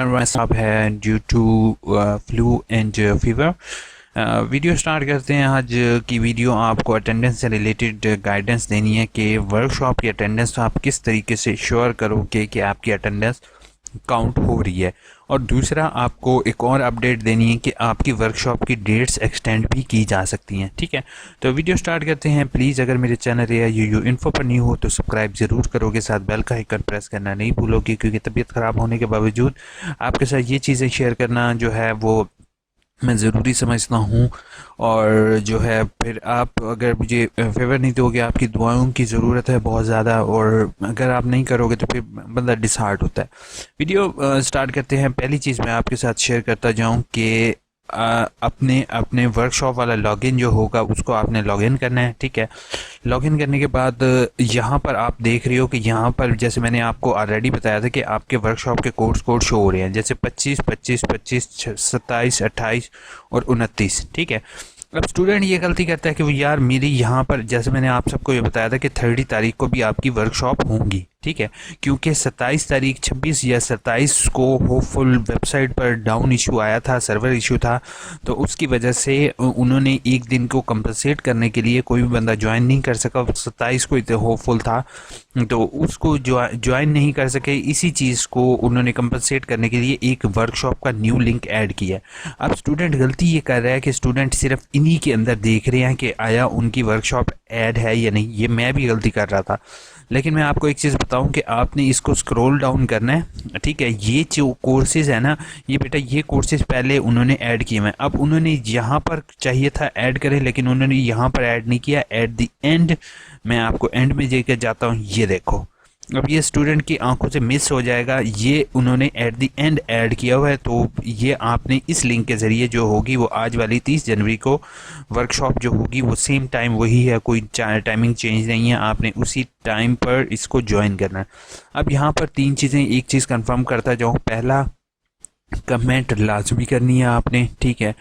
बीमार साहब है due to flu and fever. Video start करते हैं। आज की वीडियो आपको अटेंडेंस से रिलेटेड गाइडेंस देनी है कि वर्कशॉप की अटेंडेंस आप किस तरीके से श्योर करोगे कि आपकी अटेंडेंस काउंट हो रही है। और दूसरा आपको एक और अपडेट देनी है कि आपकी वर्कशॉप की डेट्स एक्सटेंड भी की जा सकती हैं। ठीक है, तो वीडियो स्टार्ट करते हैं। प्लीज़ अगर मेरे चैनल या यू इन्फो पर न्यू हो तो सब्सक्राइब ज़रूर करोगे, साथ बेल का आइकन प्रेस करना नहीं भूलोगे, क्योंकि तबीयत ख़राब होने के बावजूद आपके साथ ये चीज़ें शेयर करना जो है वो मैं ज़रूरी समझता हूँ। और जो है फिर आप अगर मुझे फेवर नहीं दोगे, आपकी दुआओं की ज़रूरत है बहुत ज़्यादा, और अगर आप नहीं करोगे तो फिर बंदा डिसहार्ट होता है। वीडियो स्टार्ट करते हैं। पहली चीज़ मैं आपके साथ शेयर करता जाऊँ कि अपने अपने वर्कशॉप वाला लॉगिन जो होगा उसको आपने लॉगिन करना है। ठीक है, लॉगिन करने के बाद यहाँ पर आप देख रहे हो कि यहाँ पर जैसे मैंने आपको ऑलरेडी बताया था कि आपके वर्कशॉप के कोड शो हो रहे हैं, जैसे 25, 25, 25, 27, 28 और 29। ठीक है, अब स्टूडेंट ये गलती करता है कि वो यार मेरी यहाँ पर, जैसे मैंने आप सबको ये बताया था कि 30 तारीख को भी आपकी वर्कशॉप होंगी। ठीक है, क्योंकि 27 तारीख, 26 या 27 को होपफुल वेबसाइट पर डाउन इशू आया था, सर्वर इशू था, तो उसकी वजह से उन्होंने एक दिन को कंपनसेट करने के लिए कोई भी बंदा ज्वाइन नहीं कर सका। 27 को इतना होपफुल था तो उसको ज्वाइन नहीं कर सके। इसी चीज़ को उन्होंने कंपनसेट करने के लिए एक वर्कशॉप का न्यू लिंक ऐड किया। अब स्टूडेंट गलती ये कर रहा है कि स्टूडेंट सिर्फ इन्हीं के अंदर देख रहे हैं कि आया उनकी वर्कशॉप ऐड है या नहीं। ये मैं भी गलती कर रहा था, लेकिन मैं आपको एक चीज़ बताऊं कि आपने इसको स्क्रॉल डाउन करना है। ठीक है, ये जो कोर्सेज़ है ना, ये बेटा ये कोर्सेज़ पहले उन्होंने ऐड किए हैं। अब उन्होंने यहाँ पर चाहिए था ऐड करें, लेकिन उन्होंने यहाँ पर ऐड नहीं किया। एट द एंड मैं आपको एंड में लेकर जाता हूँ, ये देखो। अब ये स्टूडेंट की आंखों से मिस हो जाएगा, ये उन्होंने एट द एंड ऐड किया हुआ है। तो ये आपने इस लिंक के ज़रिए जो होगी वो आज वाली 30 जनवरी को वर्कशॉप जो होगी वो सेम टाइम वही है, कोई टाइमिंग चेंज नहीं है। आपने उसी टाइम पर इसको ज्वाइन करना है। अब यहाँ पर 3 चीज़ें, एक चीज़ कंफर्म करता जाऊँ। पहला, कमेंट लाजमी करनी है आपने। ठीक है,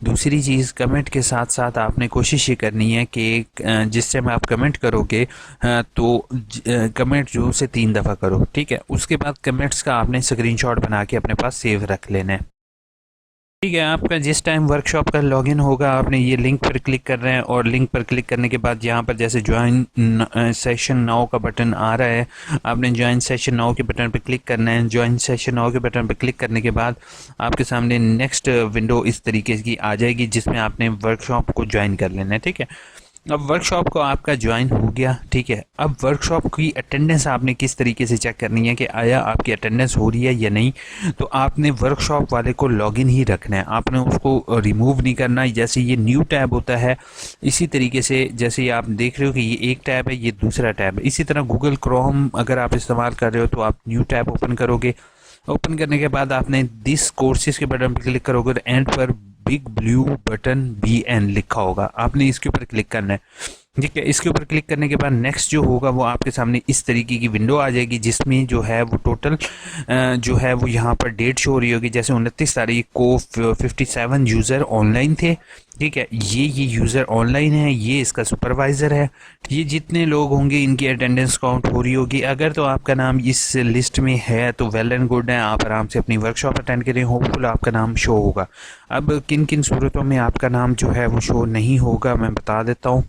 दूसरी चीज़, कमेंट के साथ साथ आपने कोशिश ये करनी है कि जिस टाइम आप कमेंट करोगे तो कमेंट जो से 3 दफ़ा करो। ठीक है, उसके बाद कमेंट्स का आपने स्क्रीनशॉट बना के अपने पास सेव रख लेना है। ठीक है, आपका जिस टाइम वर्कशॉप का लॉगिन होगा आपने ये लिंक पर क्लिक कर रहे हैं, और लिंक पर क्लिक करने के बाद यहाँ पर जैसे ज्वाइन सेशन नाउ का बटन आ रहा है, आपने ज्वाइन सेशन नाउ के बटन पर क्लिक करना है। ज्वाइन सेशन नाउ के बटन पर क्लिक करने के बाद आपके सामने नेक्स्ट विंडो इस तरीके की आ जाएगी, जिसमें आपने वर्कशॉप को ज्वाइन कर लेना है। ठीक है, अब वर्कशॉप को आपका ज्वाइन हो गया। ठीक है, अब वर्कशॉप की अटेंडेंस आपने किस तरीके से चेक करनी है कि आया आपकी अटेंडेंस हो रही है या नहीं। तो आपने वर्कशॉप वाले को लॉगिन ही रखना है, आपने उसको रिमूव नहीं करना। जैसे ये न्यू टैब होता है, इसी तरीके से जैसे ये आप देख रहे हो कि ये एक टैब है, ये दूसरा टैब है। इसी तरह गूगल क्रोम अगर आप इस्तेमाल कर रहे हो तो आप न्यू टैब ओपन करोगे। ओपन करने के बाद आपने दिस कोर्सेज के बटन पर क्लिक करोगे तो एंड पर बिग ब्लू बटन BN लिखा होगा, आपने इसके ऊपर क्लिक करना है। ठीक है, इसके ऊपर क्लिक करने के बाद नेक्स्ट जो होगा वो आपके सामने इस तरीके की विंडो आ जाएगी, जिसमें जो है वो टोटल जो है वो यहाँ पर डेट शो हो रही होगी। जैसे 29 तारीख को 57 यूज़र ऑनलाइन थे। ठीक है, ये यूज़र ऑनलाइन है, ये इसका सुपरवाइज़र है। ये जितने लोग होंगे इनकी अटेंडेंस काउंट हो रही होगी। अगर तो आपका नाम इस लिस्ट में है तो वेल एंड गुड है, आप आराम से अपनी वर्कशॉप अटेंड करें, होपफुल आपका नाम शो होगा। अब किन किन सूरतों में आपका नाम जो है वो शो नहीं होगा मैं बता देता हूँ।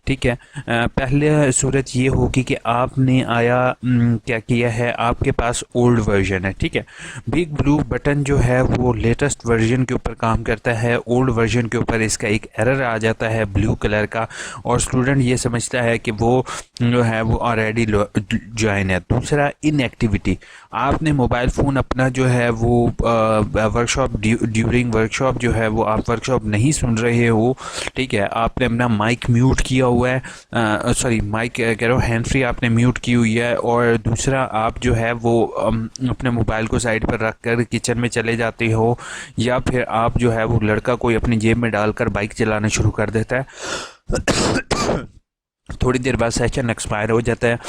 ठीक है, पहले सूरत ये होगी कि आपने क्या किया है, आपके पास ओल्ड वर्जन है। ठीक है, बिग ब्लू बटन जो है वो लेटेस्ट वर्जन के ऊपर काम करता है, ओल्ड वर्जन के ऊपर इसका एक एरर आ जाता है ब्लू कलर का, और स्टूडेंट ये समझता है कि वो जो है वो ऑलरेडी ज्वाइन है। दूसरा, इनएक्टिविटी, आपने मोबाइल फ़ोन अपना जो है वो वर्कशॉप ड्यूरिंग वर्कशॉप जो है वो आप वर्कशॉप नहीं सुन रहे हो। ठीक है, आपने अपना माइक म्यूट किया हुआ है, सॉरी माइक कह रहा हूँ, हैंड फ्री आपने म्यूट की हुई है। और दूसरा, आप जो है वो अपने मोबाइल को साइड पर रख कर किचन में चले जाते हो, या फिर आप जो है वो लड़का कोई अपनी जेब में डालकर बाइक चलाना शुरू कर देता है। थोड़ी देर बाद सेशन एक्सपायर हो जाता है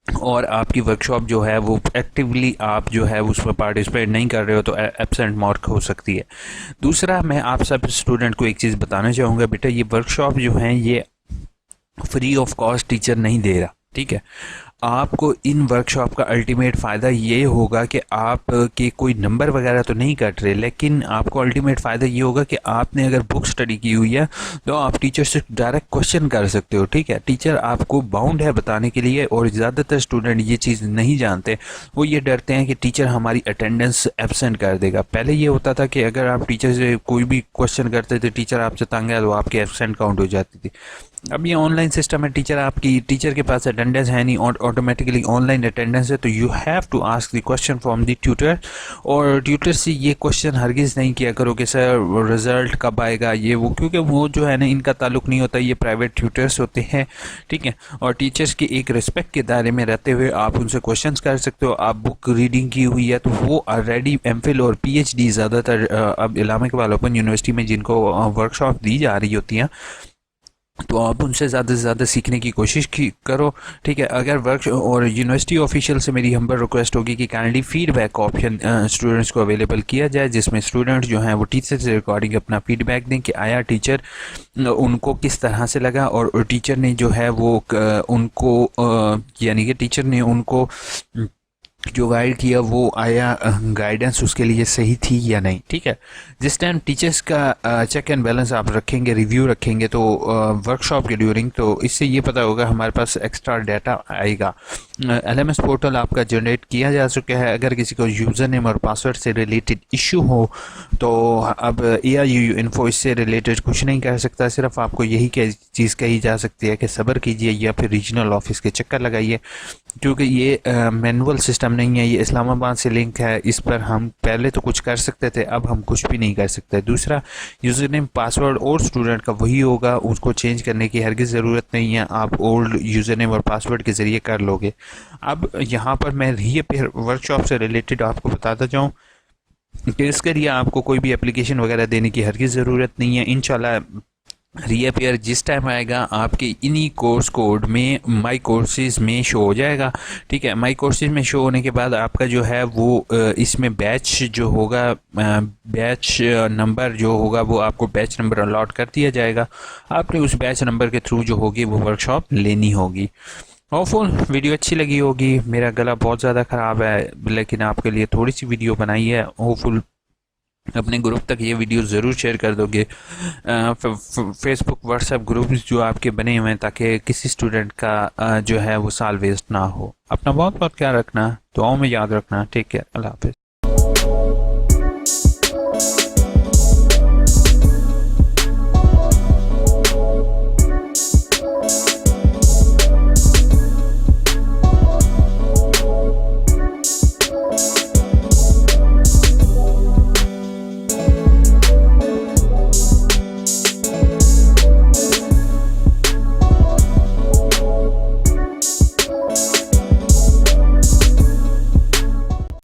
और आपकी वर्कशॉप जो है वो एक्टिवली आप जो है उसमें पार्टिसिपेट नहीं कर रहे हो तो एब्सेंट मार्क हो सकती है। दूसरा, मैं आप सब स्टूडेंट को एक चीज़ बताना चाहूँगा, बेटा ये वर्कशॉप जो है ये फ्री ऑफ कॉस्ट टीचर नहीं दे रहा। ठीक है, आपको इन वर्कशॉप का अल्टीमेट फ़ायदा ये होगा कि आप के कोई नंबर वगैरह तो नहीं कट रहे, लेकिन आपको अल्टीमेट फ़ायदा ये होगा कि आपने अगर बुक स्टडी की हुई है तो आप टीचर से डायरेक्ट क्वेश्चन कर सकते हो। ठीक है, टीचर आपको बाउंड है बताने के लिए, और ज़्यादातर स्टूडेंट ये चीज़ नहीं जानते। वो ये डरते हैं कि टीचर हमारी अटेंडेंस एब्सेंट कर देगा। पहले ये होता था कि अगर आप टीचर से कोई भी क्वेश्चन करते थे, टीचर आपसे तंग है तो आपकी एब्सेंट काउंट हो जाती थी। अब ये ऑनलाइन सिस्टम है, टीचर के पास अटेंडेंस है नहीं, ऑटोमेटिकली ऑनलाइन अटेंडेंस है, तो you have to ask the question from the tutor. और ट्यूटर से ये क्वेश्चन हरगिज़ नहीं किया करो कि सर रिज़ल्ट कब आएगा ये वो, क्योंकि वो जो है ना इनका ताल्लुक नहीं होता, ये प्राइवेट ट्यूटर्स होते हैं। ठीक है, और टीचर्स के एक रिस्पेक्ट के दायरे में रहते हुए आप उनसे क्वेश्चन कर सकते हो। आप बुक रीडिंग की हुई है तो वो ऑलरेडी एमफिल और पीएचडी ज़्यादातर अब इलामा इकबाल ओपन यूनिवर्सिटी में जिनको वर्कशॉप दी जा रही होती हैं, तो आप उनसे ज़्यादा से ज़्यादा सीखने की कोशिश करो। ठीक है, अगर वर्क और यूनिवर्सिटी ऑफिशियल से मेरी हम्बल रिक्वेस्ट होगी कि काइंडली फीडबैक ऑप्शन स्टूडेंट्स को अवेलेबल किया जाए, जिसमें स्टूडेंट्स जो हैं वो टीचर से रिकॉर्डिंग अपना फीडबैक दें कि आया टीचर उनको किस तरह से लगा, और टीचर ने जो है वो उनको यानी कि टीचर ने उनको जो गाइड किया वो आया गाइडेंस उसके लिए सही थी या नहीं। ठीक है, जिस टाइम टीचर्स का चेक एंड बैलेंस आप रखेंगे, रिव्यू रखेंगे तो वर्कशॉप के ड्यूरिंग, तो इससे ये पता होगा हमारे पास एक्स्ट्रा डाटा आएगा। एलएमएस पोर्टल आपका जनरेट किया जा चुका है। अगर किसी को यूज़र नेम और पासवर्ड से रिलेटेड इशू हो तो अब AIUU इन्फो इससे रिलेटेड कुछ नहीं कर सकता। सिर्फ आपको यही चीज़ कही जा सकती है कि सब्र कीजिए या फिर रीजनल ऑफिस के चक्कर लगाइए, क्योंकि ये मैनुअल सिस्टम नहीं है, ये इस्लामाबाद से लिंक है। इस पर हम पहले तो कुछ कर सकते थे, अब हम कुछ भी नहीं कर सकते। दूसरा, यूज़र नेम पासवर्ड और स्टूडेंट का वही होगा, उसको चेंज करने की हरगिज़ ज़रूरत नहीं है, आप ओल्ड यूज़र नेम और पासवर्ड के ज़रिए कर लोगे। अब यहाँ पर मैं रीअपीयर वर्कशॉप से रिलेटेड आपको बताता जाऊँ कि इसके लिए आपको कोई भी एप्लीकेशन वगैरह देने की हरगिज़ ज़रूरत नहीं है। इंशाल्लाह रीअपीयर जिस टाइम आएगा आपके इन्हीं कोर्स कोड में माई कोर्सेज में शो हो जाएगा। ठीक है, माई कोर्सेज में शो होने के बाद आपका जो है वो इसमें बैच जो होगा, बैच नंबर जो होगा वो आपको बैच नंबर अलॉट कर दिया जाएगा। आपने उस बैच नंबर के थ्रू जो होगी वो वर्कशॉप लेनी होगी। होपफुल वीडियो अच्छी लगी होगी। मेरा गला बहुत ज़्यादा ख़राब है, लेकिन आपके लिए थोड़ी सी वीडियो बनाई है। होपफुल अपने ग्रुप तक ये वीडियो ज़रूर शेयर कर दोगे, फेसबुक व्हाट्सएप ग्रुप्स जो आपके बने हुए हैं, ताकि किसी स्टूडेंट का जो है वो साल वेस्ट ना हो। अपना बहुत बहुत ख्याल रखना, दुआओं में याद रखना। टेक केयर, अल्लाह हाफिज़।